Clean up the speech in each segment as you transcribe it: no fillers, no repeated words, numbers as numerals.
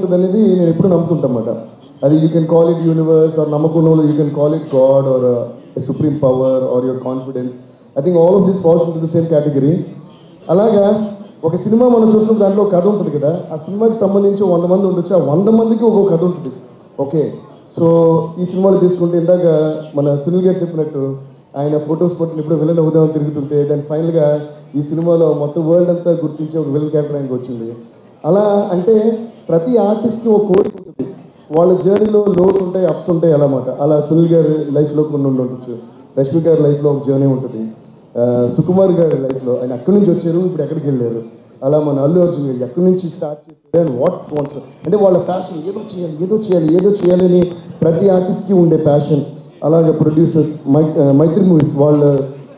ఉంటుంది అనేది నేను ఎప్పుడు నమ్ముతుంటామాట. అది you can call it universe or నమ్మకం, you can call it God or supreme power or your confidence. I think all of this falls in to the same category. అలాగా ఒక cinema మనం చూసిన దాంట్లో ఒక కథ ఉంటుంది కదా, ఆ సినిమాకి సంబంధించి 100 మంది ఉండొచ్చు, ఆ 100 మందికి ఒక్కొక్క కథ ఉంటుంది. ఓకే, సో ఈ సినిమాలు తీసుకుంటే ఇందాక మన సునీల్ గారు చెప్పినట్టు ఆయన ఫొటోస్ పట్టుకుని ఇప్పుడు విలన్ అవుదామని తిరుగుతుంటే దాని ఫైనల్గా ఈ సినిమాలో మొత్తం వరల్డ్ అంతా గుర్తించే ఒక విలన్ క్యారెక్టర్ ఆయనకు వచ్చింది. అలా అంటే ప్రతి ఆర్టిస్ట్కి ఒక కోరిక ఉంటుంది, వాళ్ళ జర్నీలో లోస్ ఉంటాయి, అప్స్ ఉంటాయి అన్నమాట. అలా సునీల్ గారి లైఫ్లో కొన్ని ఉండొచ్చు, రష్మి గారి లైఫ్లో ఒక జర్నీ ఉంటుంది, సుకుమార్ గారి లైఫ్లో ఆయన అక్కడి నుంచి వచ్చారు, ఇప్పుడు ఎక్కడికి వెళ్ళారు. అలా మన అల్లు అర్జున్ గారు ఎక్కడి నుంచి స్టార్ట్ చేశారు అండ్ వాట్ వాంట్స్ అంటే వాళ్ళ ప్యాషన్ ఏదో చేయాలి ఏదో చేయాలి ఏదో చేయాలని ప్రతి ఆర్టిస్ట్కి ఉండే ప్యాషన్. అలాగే ప్రొడ్యూసర్స్ మైత్రి మూవీస్ వాళ్ళు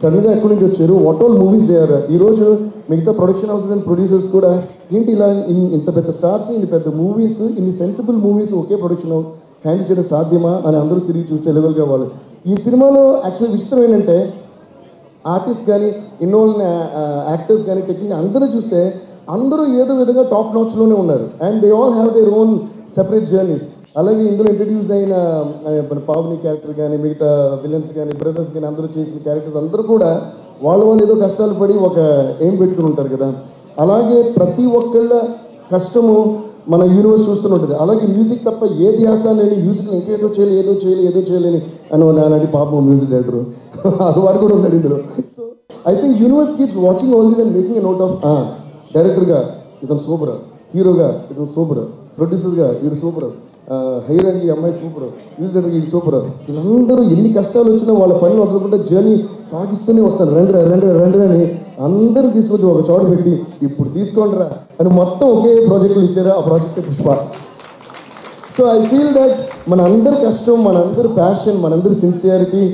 సడన్గా ఎక్కడి నుంచి వచ్చారు, what all movies they are. ఈరోజు మిగతా ప్రొడక్షన్ హౌసెస్ అండ్ ప్రొడ్యూసర్స్ కూడా ఏంటి ఇలా ఇంత పెద్ద స్టార్స్, ఇన్ని పెద్ద మూవీస్, ఇన్ని సెన్సిబుల్ మూవీస్ ఒకే ప్రొడక్షన్ హౌస్ హ్యాండిల్ చేయడం సాధ్యమా అని అందరూ తిరిగి చూసే లెవెల్గా వాళ్ళు. ఈ సినిమాలో యాక్చువల్ విచిత్రం ఏంటంటే ఆర్టిస్ట్ కానీ ఇన్నోళ్ళ యాక్టర్స్ కానీ టెక్నిక్ అందరూ చూస్తే అందరూ ఏదో విధంగా టాప్ నాచ్లోనే ఉన్నారు and they all have their own separate journeys. అలాగే ఇందులో ఇంట్రడ్యూస్ అయిన మన పావని క్యారెక్టర్ కానీ మిగతా విలన్స్ కానీ బ్రదర్స్ కానీ అందరూ చేసిన క్యారెక్టర్స్ అందరూ కూడా వాళ్ళు ఏదో కష్టాలు పడి ఒక ఏం పెట్టుకుని ఉంటారు కదా. అలాగే ప్రతి ఒక్కళ్ళ కష్టము మన యూనివర్స్ చూస్తూనే ఉంటుంది. అలాగే మ్యూజిక్ తప్ప ఏ ధ్యాస లేని మ్యూజిక్ ఇంకేదో చేయాలి ఏదో చేయలేని అని నాలాంటి పాపం మ్యూజిక్ డైరెక్టర్ అది వాడు కూడా ఉన్నాడు ఇందులో. So I think universe keeps watching all these and making a note of డైరెక్టర్గా ఇతను సూపర్, హీరోగా ఇతను సూపర్, ప్రొడ్యూసర్గా ఇది సూపర్, హీరోయిన్ ఈ అమ్మాయి సూపర్, మ్యూజిక్ ఇది సూపర్. వీళ్ళందరూ ఎన్ని కష్టాలు వచ్చినా వాళ్ళ పని వదలకుండా జర్నీ సాగిస్తూనే వస్తారు. రండి అని అందరూ తీసుకొచ్చి ఒక చోట పెట్టి ఇప్పుడు తీసుకోండిరా అని మొత్తం ఒకే ప్రాజెక్టులు ఇచ్చారు. ఆ project Pushpa. So I feel that మన అందరి కష్టం, మన అందరి ప్యాషన్, మన అందరి sincerity,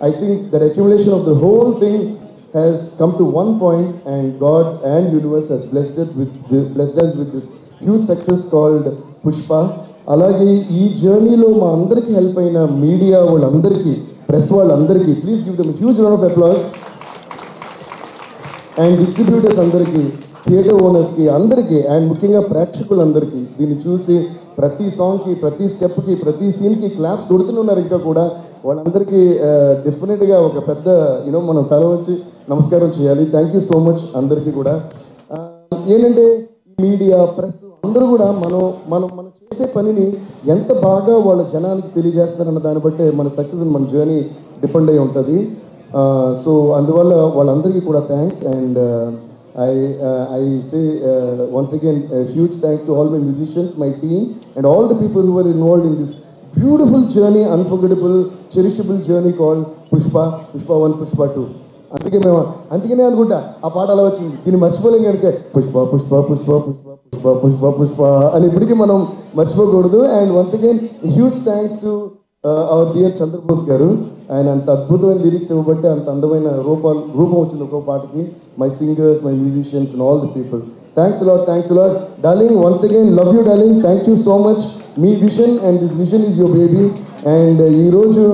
I think that accumulation of the whole thing has come to one point and god and universe has blessed us with this huge success called Pushpa. అలాగే ఈ జర్నీలో మా అందరికీ హెల్ప్ అయిన మీడియా వాళ్ళందరికీ, ప్రెస్ వాళ్ళందరికీ, please give them huge round of applause. And distributors అందరికీ, theatre ఓనర్స్కి అందరికీ, అండ్ ముఖ్యంగా ప్రేక్షకులందరికీ దీన్ని చూసి ప్రతి సాంగ్కి, ప్రతి స్టెప్కి, ప్రతి సీన్కి క్లాప్స్ కొడుతున్నారు. ఇంకా కూడా వాళ్ళందరికీ డెఫినెట్గా ఒక పెద్ద మనం తల వచ్చి నమస్కారం చేయాలి. థ్యాంక్ యూ సో మచ్ అందరికీ కూడా. ఏంటంటే మీడియా, ప్రెస్ అందరూ కూడా మనం చేసే పనిని ఎంత బాగా వాళ్ళ జనానికి తెలియజేస్తారన్న దాన్ని బట్టే మన సక్సెస్ మన జర్నీ డిపెండ్ అయి ఉంటుంది. సో అందువల్ల వాళ్ళందరికీ కూడా thanks. And I say once again huge thanks to all my musicians, my team and all the people who were involved in this beautiful journey, unforgettable, cherishable journey called Pushpa 1, Pushpa 2. అందుకనే అనుకుంటా ఆ పాట అలా వచ్చింది. దీన్ని మర్చిపోలేం కనుక పుష్ప పుష్ప పుష్ప పుష్ప పుష్ప పుష్ప పుష్ప అని ఇప్పటికీ మనం మర్చిపోకూడదు. And once again huge thanks to our dear Chandrabose garu. ఆయన అంత అద్భుతమైన లిరిక్స్ ఇవ్వబట్టి అంత అందమైన రూపం వచ్చింది ఒక్కో పాటకి. My singers, my musicians and all the people, thanks lot darling. Once again love you darling, thank you so much. Me vision and this vision is your baby. And ఈరోజు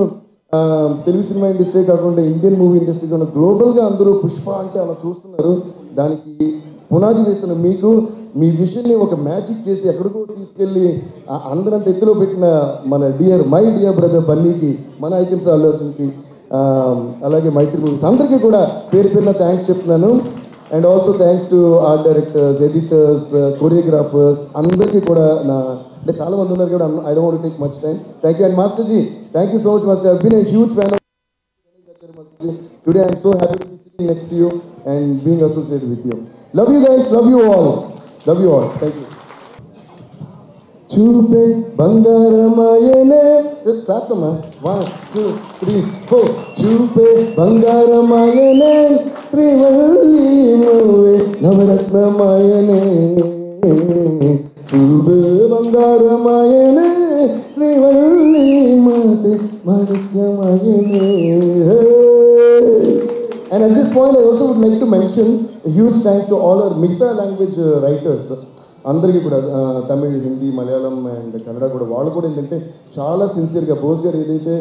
తెలుగు సినిమా ఇండస్ట్రీ కాకుండా Indian movie industry కాకుండా గ్లోబల్గా అందరూ పుష్ప అంటే అలా చూస్తున్నారు. దానికి పునాది వేసిన మీకు, మీ విషయాన్ని ఒక మ్యాజిక్ చేసి ఎక్కడికో తీసుకెళ్ళి అందరంత ఎత్తులో పెట్టిన మన మై డియర్ బ్రదర్ బన్నీకి, మన ఐకన్స్ అల్లు అర్జున్కి, అలాగే మైత్రి మూవీస్ అందరికీ కూడా పేరు పేరున థ్యాంక్స్ చెప్తున్నాను. And also thanks to art directors, editors, choreographers అందరికీ కూడా అంటే చాలా మంది ఉన్నారు కూడా. I don't want to take much time. Thank you. And master ji, thank you so much master. I have been a huge fan of today. I am so happy to be sitting next to you and being associated with you. Love you guys, love you all. Thank you. చూపే బంగారమాయనే, claps అమ్మా, 1 2 3 4. చూపే బంగారమాయనే, శ్రీవల్లి మూవే నవరత్నమాయనే. చూపే బంగారమాయనే, శ్రీవల్లి మాటే మాణిక్యమాయనే. And at this point, I also would like to mention a huge thanks to all our మిగతా language writers అందరికీ కూడా, Tamil, Hindi, Malayalam and Kannada కూడా. వాళ్ళు కూడా ఏంటంటే చాలా సిన్సియర్గా బోస్ గారు ఏదైతే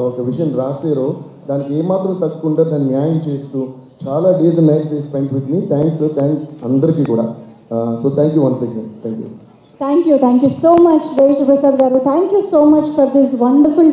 ఒక విషయం రాసారో దానికి ఏమాత్రం తగ్గకుండా దాన్ని న్యాయం చేస్తూ చాలా days and nights they spend with me. Thanks అందరికీ కూడా. So thank you once again. Thank you. Thank you so much, Devish Prasad garu. Thank you so much for this wonderful